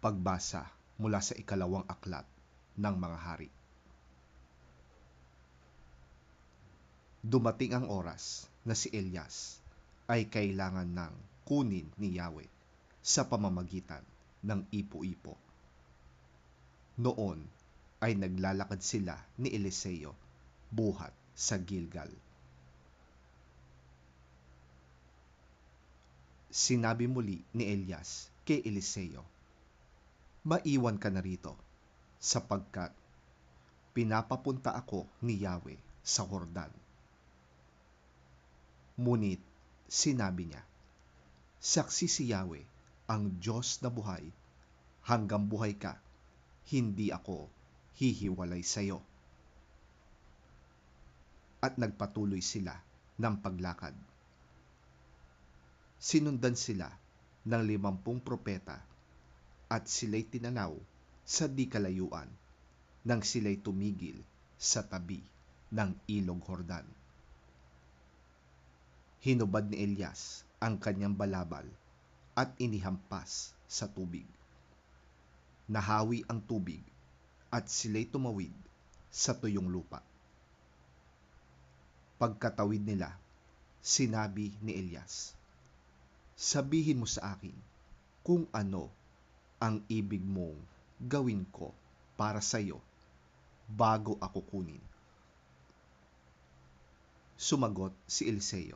Pagbasa mula sa ikalawang aklat ng mga hari. Dumating ang oras na si Elias ay kailangan ng kunin ni Yahweh sa pamamagitan ng ipo-ipo. Noon ay naglalakad sila ni Eliseo buhat sa Gilgal. Sinabi muli ni Elias kay Eliseo, "Maiwan ka na rito, sapagkat pinapapunta ako ni Yahweh sa Jordan." Ngunit sinabi niya, "Saksi si Yahweh, ang Diyos na buhay, hanggang buhay ka, hindi ako hihiwalay sa iyo." At nagpatuloy sila ng paglakad. Sinundan sila ng 50 propeta at sila'y tinanaw sa di kalayuan nang sila'y tumigil sa tabi ng ilog Jordan. Hinubad ni Elias ang kanyang balabal at inihampas sa tubig. Nahawi ang tubig at sila'y tumawid sa tuyong lupa. Pagkatawid nila, sinabi ni Elias, "Sabihin mo sa akin kung ano ang ibig mong gawin ko para sa iyo bago ako kunin." Sumagot si Eliseo,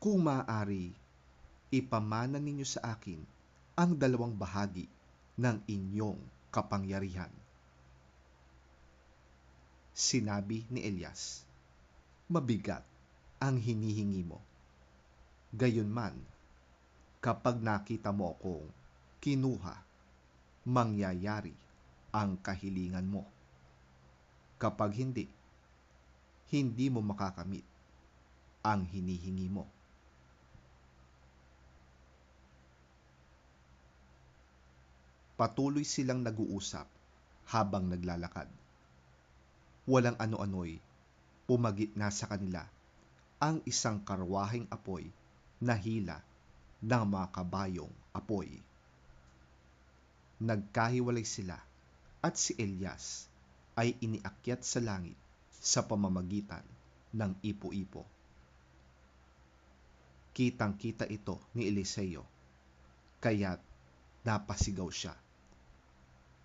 "Kung maaari, ipamana ninyo sa akin ang 2 bahagi ng inyong kapangyarihan." Sinabi ni Elias, "Mabigat ang hinihingi mo. Gayunman, kapag nakita mo akong kinuha, mangyayari ang kahilingan mo. Kapag hindi, hindi mo makakamit ang hinihingi mo." Patuloy silang nag-uusap habang naglalakad. Walang ano-ano'y pumagitna sa kanila ang isang karwaheng apoy na hila ng mga kabayong apoy. Nagkahiwalay sila at si Elias ay iniakyat sa langit sa pamamagitan ng ipo-ipo. Kitang-kita ito ni Eliseo, kaya't napasigaw siya,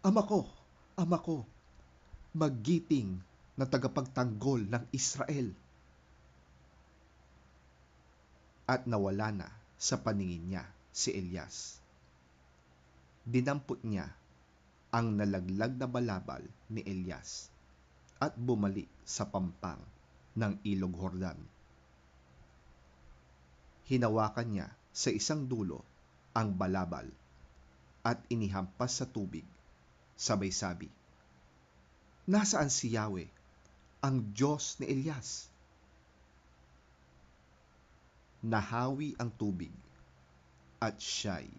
"Ama ko! Ama ko! Maggiting na tagapagtanggol ng Israel!" At nawala na sa paningin niya si Elias. Dinampot niya ang nalaglag na balabal ni Elias at bumalik sa pampang ng ilog Jordan. Hinawakan niya sa isang dulo ang balabal at inihampas sa tubig, sabay sabi, "Nasaan si Yahweh, ang Diyos ni Elias?" Nahawi ang tubig at siya'y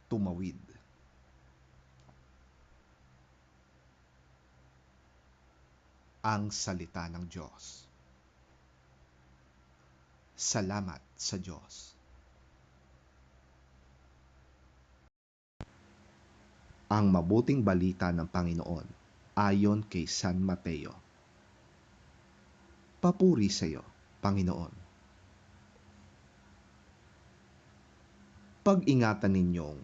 tumawid. Ang salita ng Diyos. Salamat sa Diyos. Ang mabuting balita ng Panginoon ayon kay San Mateo. Papuri sa iyo, Panginoon. Pag-ingatan ninyong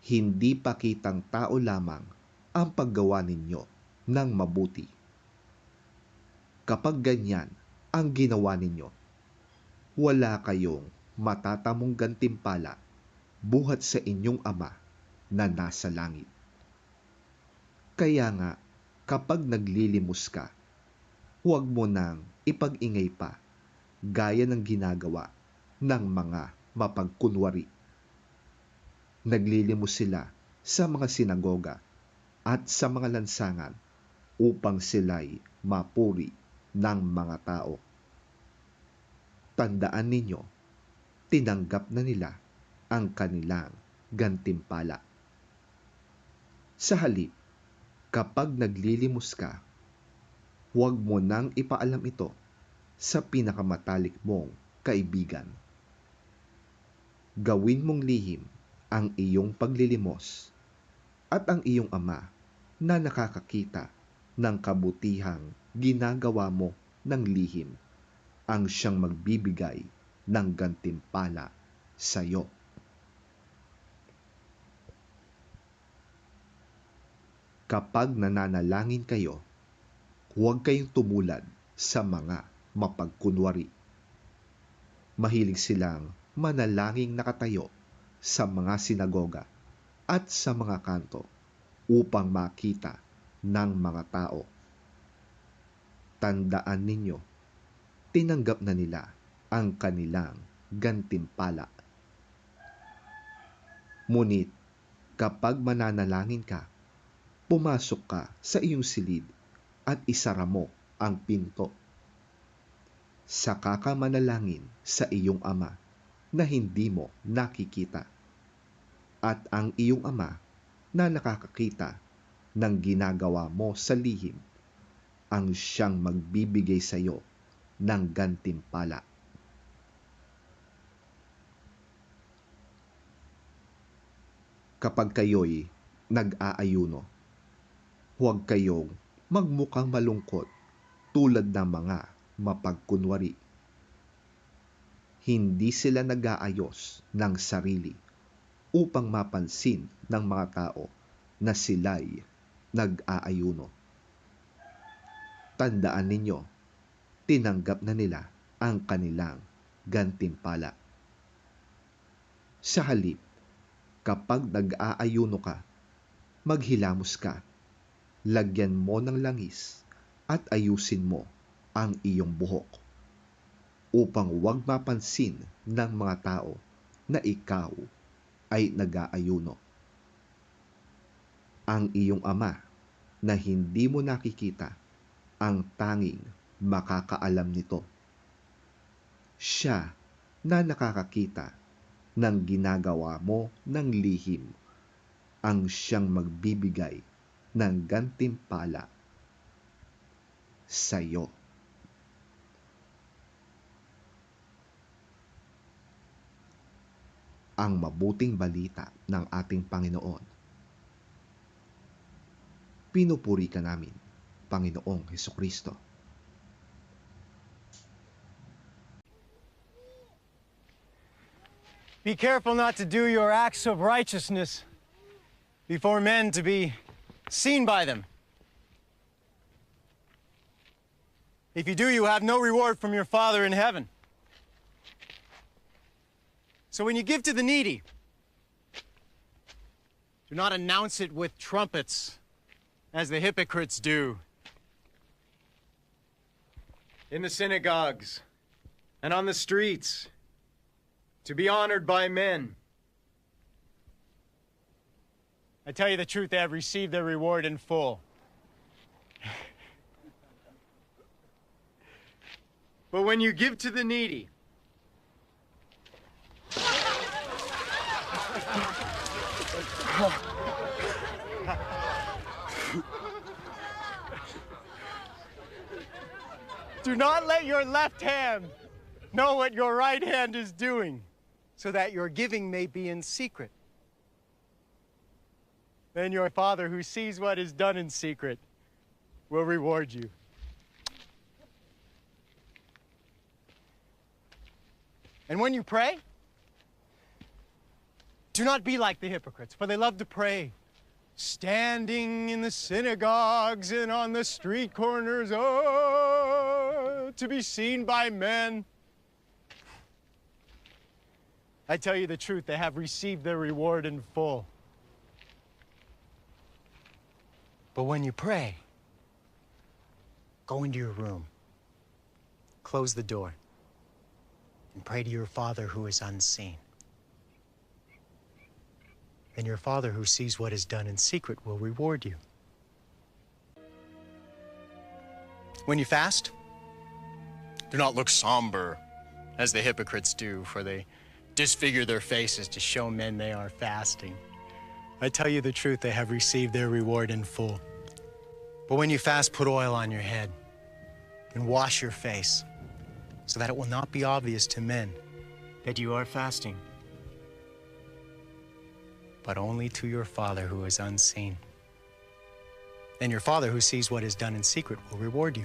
hindi pakitang tao lamang ang paggawa ninyo ng mabuti. Kapag ganyan ang ginawa ninyo, wala kayong matatamong gantimpala buhat sa inyong Ama na nasa langit. Kaya nga, kapag naglilimos ka, huwag mo nang ipag-ingay pa gaya ng ginagawa ng mga mapagkunwari. Naglilimos sila sa mga sinagoga at sa mga lansangan upang sila'y mapuri ng mga tao. Tandaan ninyo, tinanggap na nila ang kanilang gantimpala. Sa halip, kapag naglilimos ka, huwag mo nang ipaalam ito sa pinakamatalik mong kaibigan. Gawin mong lihim ang iyong paglilimos, at ang iyong ama na nakakakita ng kabutihang ginagawa mo ng lihim ang siyang magbibigay ng gantimpala sa iyo. Kapag nananalangin kayo, huwag kayong tumulad sa mga mapagkunwari. Mahilig silang manalangin nakatayo sa mga sinagoga at sa mga kanto upang makita ng mga tao. Tandaan ninyo, tinanggap na nila ang kanilang gantimpala. Ngunit kapag mananalangin ka, pumasok ka sa iyong silid at isara mo ang pinto. Saka ka manalangin sa iyong ama na hindi mo nakikita. At ang iyong ama na nakakakita ng ginagawa mo sa lihim ang siyang magbibigay sa iyo ng gantimpala. Kapag kayo'y nag-aayuno, huwag kayong magmukhang malungkot tulad ng mga mapagkunwari. Hindi sila nag-aayos ng sarili upang mapansin ng mga tao na sila'y nag-aayuno. Tandaan ninyo, tinanggap na nila ang kanilang gantimpala. Sa halip, kapag nag-aayuno ka, maghilamos ka, lagyan mo ng langis at ayusin mo ang iyong buhok upang huwag mapansin ng mga tao na ikaw ay nag-aayuno. Ang iyong ama na hindi mo nakikita ang tanging makakaalam nito. Siya na nakakakita ng ginagawa mo ng lihim ang siyang magbibigay ng gantimpala sa iyo. Ang mabuting balita ng ating Panginoon. Pinupuri ka namin, Panginoong Hesukristo. Be careful not to do your acts of righteousness before men to be seen by them. If you do, you have no reward from your Father in heaven. So when you give to the needy, do not announce it with trumpets, as the hypocrites do in the synagogues and on the streets, to be honored by men. I tell you the truth, they have received their reward in full. But when you give to the needy, do not let your left hand know what your right hand is doing, so that your giving may be in secret. Then your Father who sees what is done in secret will reward you. And when you pray, do not be like the hypocrites, for they love to pray, standing in the synagogues and on the street corners, to be seen by men. I tell you the truth, they have received their reward in full. But when you pray, go into your room, close the door, and pray to your Father who is unseen. Then your Father who sees what is done in secret will reward you. When you fast, do not look somber as the hypocrites do, for they disfigure their faces to show men they are fasting. I tell you the truth, they have received their reward in full. But when you fast, put oil on your head and wash your face, so that it will not be obvious to men that you are fasting. but only to your Father who is unseen. And your Father who sees what is done in secret will reward you.